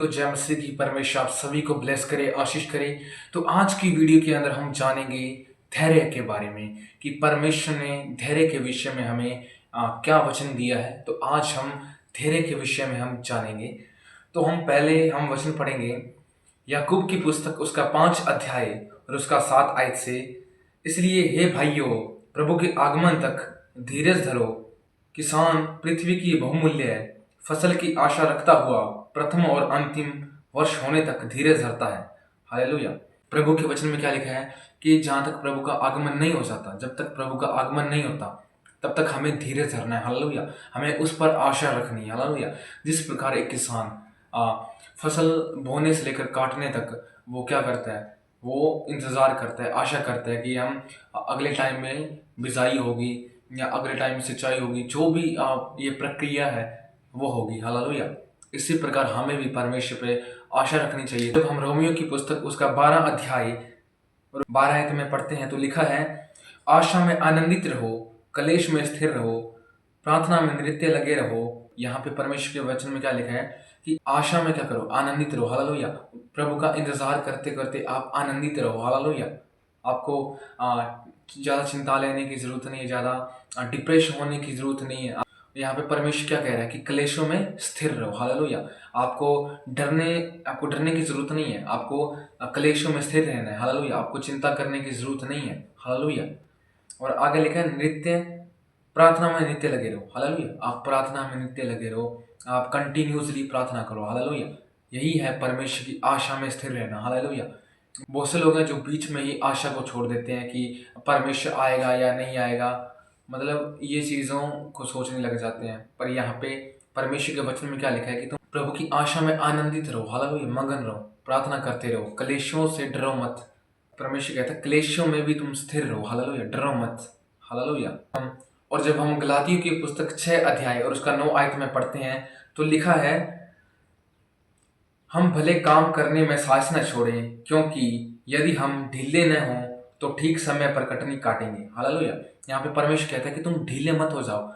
तो जय मसीह की परमेश्वर आप सभी को ब्लेस करे, आशीष करे। तो आज की वीडियो के अंदर हम जानेंगे धैर्य के बारे में कि परमेश्वर ने धैर्य के विषय में हमें क्या वचन दिया है। तो आज हम धैर्य के विषय में हम जानेंगे। तो हम वचन पढ़ेंगे याकूब की पुस्तक उसका 5 अध्याय और उसका 7 आयत से। इसलिए हे भाइयों, प्रभु के आगमन तक धीरज धरो। किसान पृथ्वी की बहुमूल्य फसल की आशा रखता हुआ प्रथम और अंतिम वर्ष होने तक धीरज धरता है। हालेलुया। प्रभु के वचन में क्या लिखा है कि जहाँ तक प्रभु का आगमन नहीं हो जाता, जब तक प्रभु का आगमन नहीं होता, तब तक हमें धीरज धरना है। हालेलुया। हमें उस पर आशा रखनी है। हालेलुया। जिस प्रकार एक किसान फसल बोने से लेकर काटने तक वो क्या करता है, वो इंतज़ार करता है, आशा करता है कि हम अगले टाइम में बिजाई होगी या अगले टाइम में सिंचाई होगी, जो भी ये प्रक्रिया है वो होगी। हालेलुया। इसी प्रकार हमें भी परमेश्वर पे आशा रखनी चाहिए। जब हम रोमियो की पुस्तक उसका 12 अध्याय और 12 आयत में पढ़ते हैं तो लिखा है, आशा में आनंदित रहो, कलेश में स्थिर रहो, प्रार्थना में नृत्य लगे रहो। यहाँ पे परमेश्वर के वचन में क्या लिखा है कि आशा में क्या करो, आनंदित रहो। हालेलुया। प्रभु का इंतजार करते करते आप आनंदित रहो। हालेलुया। आपको ज़्यादा चिंता लेने की ज़रूरत नहीं है, ज़्यादा डिप्रेशन होने की ज़रूरत नहीं है। यहाँ पे परमेश्वर क्या कह रहा है कि क्लेशों में स्थिर रहो। हालेलुया। आपको डरने की ज़रूरत नहीं है, आपको क्लेशों में स्थिर रहना है। हालेलुया। आपको चिंता करने की ज़रूरत नहीं है। हालेलुया। और आगे लिखा है नृत्य, प्रार्थना में नृत्य लगे रहो। हालेलुया। आप प्रार्थना में नृत्य लगे रहो, आप कंटिन्यूसली प्रार्थना करो। हालेलुया। यही है परमेश्वर की आशा में स्थिर रहना। हालेलुया। बहुत से लोग हैं जो बीच में ही आशा को छोड़ देते हैं कि परमेश्वर आएगा या नहीं आएगा, मतलब ये चीज़ों को सोचने लग जाते हैं। पर यहाँ पे परमेश्वर के वचन में क्या लिखा है कि तुम प्रभु की आशा में आनंदित रहो। हालेलुया। मगन रहो, प्रार्थना करते रहो, क्लेशों से डरो मत। परमेश्वर कहता है क्लेशों में भी तुम स्थिर रहो। हालेलुया। डरो मत। हालेलुया। और जब हम गलातियों की पुस्तक 6 अध्याय और उसका 9 आयत में पढ़ते हैं तो लिखा है, हम भले काम करने में साहस न छोड़ें, क्योंकि यदि हम ढीले न हों तो ठीक समय पर कटनी काटेंगे। हालेलुया। यहाँ पे परमेश्वर कहता है कि तुम ढीले मत हो जाओ।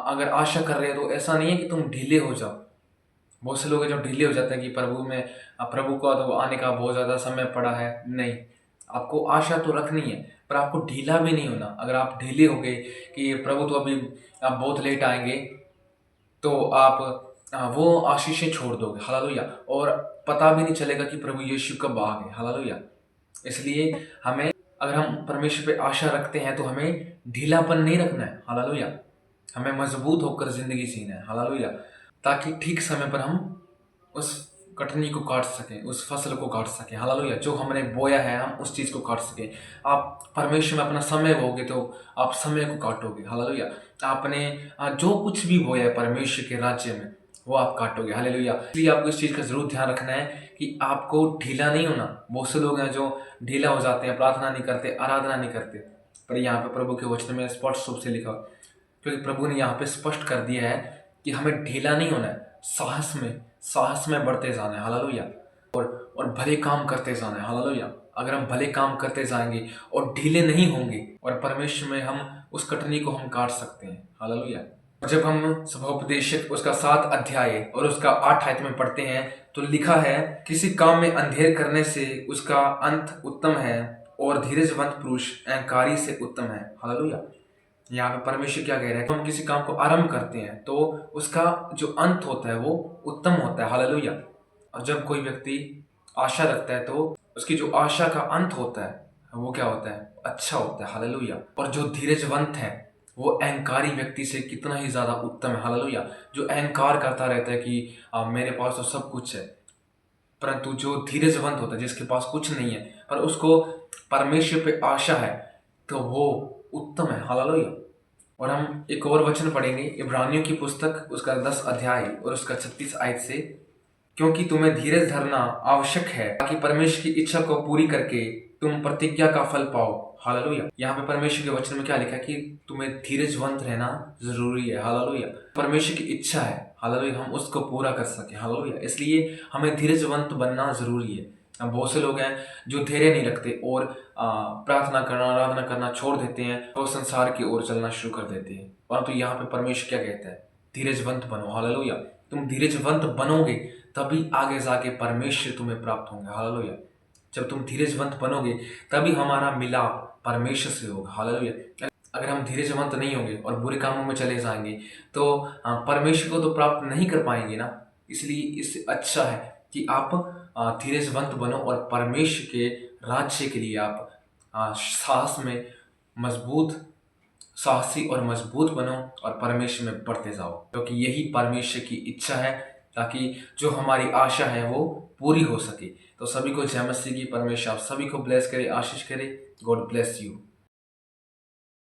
अगर आशा कर रहे हो तो ऐसा नहीं है कि तुम ढीले हो जाओ। बहुत से लोग हैं जो ढीले हो जाते हैं कि प्रभु का तो आने का बहुत ज़्यादा समय पड़ा है। नहीं, आपको आशा तो रखनी है, पर आपको ढीला भी नहीं होना। अगर आप ढीले हो गए कि प्रभु तो अभी आप बहुत लेट आएंगे, तो आप वो आशीषें छोड़ दोगे। हालेलुया। और पता भी नहीं चलेगा कि प्रभु यीशु कब आ गए। हालेलुया। इसलिए अगर हम परमेश्वर पे आशा रखते हैं तो हमें ढीलापन नहीं रखना है। हालेलुया। हमें मजबूत होकर जिंदगी जीना है। हालेलुया। ताकि ठीक समय पर हम उस कटनी को काट सकें, उस फसल को काट सकें। हालेलुया। जो हमने बोया है हम उस चीज़ को काट सकें। आप परमेश्वर में अपना समय बोगे तो आप समय को काटोगे। हालेलुया। आपने जो कुछ भी बोया है परमेश्वर के राज्य में वो आप काटोगे। हालेलुया। इसलिए आपको इस चीज़ का जरूर ध्यान रखना है कि आपको ढीला नहीं होना। बहुत से लोग हैं जो ढीला हो जाते हैं, प्रार्थना नहीं करते, आराधना नहीं करते। पर यहाँ पे प्रभु के वचन में स्पष्ट रूप से लिखा, क्योंकि प्रभु ने यहाँ पे स्पष्ट कर दिया है कि हमें ढीला नहीं होना है, साहस में बढ़ते जाना है। हालेलुया। और भले काम करते जाना है। हालेलुया। अगर हम भले काम करते जाएंगे और ढीले नहीं होंगे और परमेश्वर में हम उस कटनी को हम काट सकते हैं। हालेलुया। जब हम सभाोपदेशक उसका 7 अध्याय और उसका 8 आयत में पढ़ते हैं तो लिखा है, किसी काम में अंधेर करने से उसका अंत उत्तम है और धीरजवंत पुरुष अहंकारी से उत्तम है। हालेलुया। यहाँ पे परमेश्वर क्या कह रहा है कि हम किसी काम को आरंभ करते हैं तो उसका जो अंत होता है वो उत्तम होता है। हालेलुया। और जब कोई व्यक्ति आशा रखता है तो उसकी जो आशा का अंत होता है वो क्या होता है, अच्छा होता है। हालेलुया। और जो धीरजवंत है वो अहंकारी व्यक्ति से कितना ही ज्यादा उत्तम है। हालेलुया। जो अहंकार करता रहता है कि मेरे पास तो सब कुछ है, परंतु जो धीरजवंत होता है, जिसके पास कुछ नहीं है पर उसको परमेश्वर पे आशा है, तो वो उत्तम है। हालेलुया। और हम एक और वचन पढ़ेंगे इब्रानियों की पुस्तक उसका 10 अध्याय और उसका 36 आयत से, क्योंकि तुम्हें धीरज धरना आवश्यक है ताकि परमेश्वर की इच्छा को पूरी करके तुम प्रतिज्ञा का फल पाओ। हालेलुया। यहाँ पे परमेश्वर के वचन में क्या लिखा है कि तुम्हें धीरजवंत रहना जरूरी है। हालेलुया। परमेश्वर की इच्छा है, हालेलुया, हम उसको पूरा कर सके। हालेलुया। इसलिए हमें धीरजवंत बनना जरूरी है। बहुत से लोग हैं जो धैर्य नहीं रखते और प्रार्थना करना, आराधना करना छोड़ देते हैं और संसार की ओर चलना शुरू कर देते हैं। परंतु यहाँ पे परमेश्वर क्या कहता है, धीरजवंत बनो। हालेलुया। तुम धीरजवंत बनोगे तभी आगे जाके परमेश्वर तुम्हें प्राप्त होंगे। हालेलुया। जब तुम धीरजवंत बनोगे तभी हमारा मिलाप परमेश्वर से होगा। हालेलुया। अगर हम धीरजवंत नहीं होंगे और बुरे कामों में चले जाएंगे तो परमेश्वर को तो प्राप्त नहीं कर पाएंगे ना। इसलिए इससे अच्छा है कि आप धीरजवंत बनो और परमेश्वर के राज्य के लिए आप साहस में मजबूत साहसी और मजबूत बनो और परमेश्वर में बढ़ते जाओ, क्योंकि यही परमेश्वर की इच्छा है, ताकि जो हमारी आशा है वो पूरी हो सके। तो सभी को जय मसीह की। परमेश्वर आप सभी को ब्लेस करे, आशीष करे। God bless you.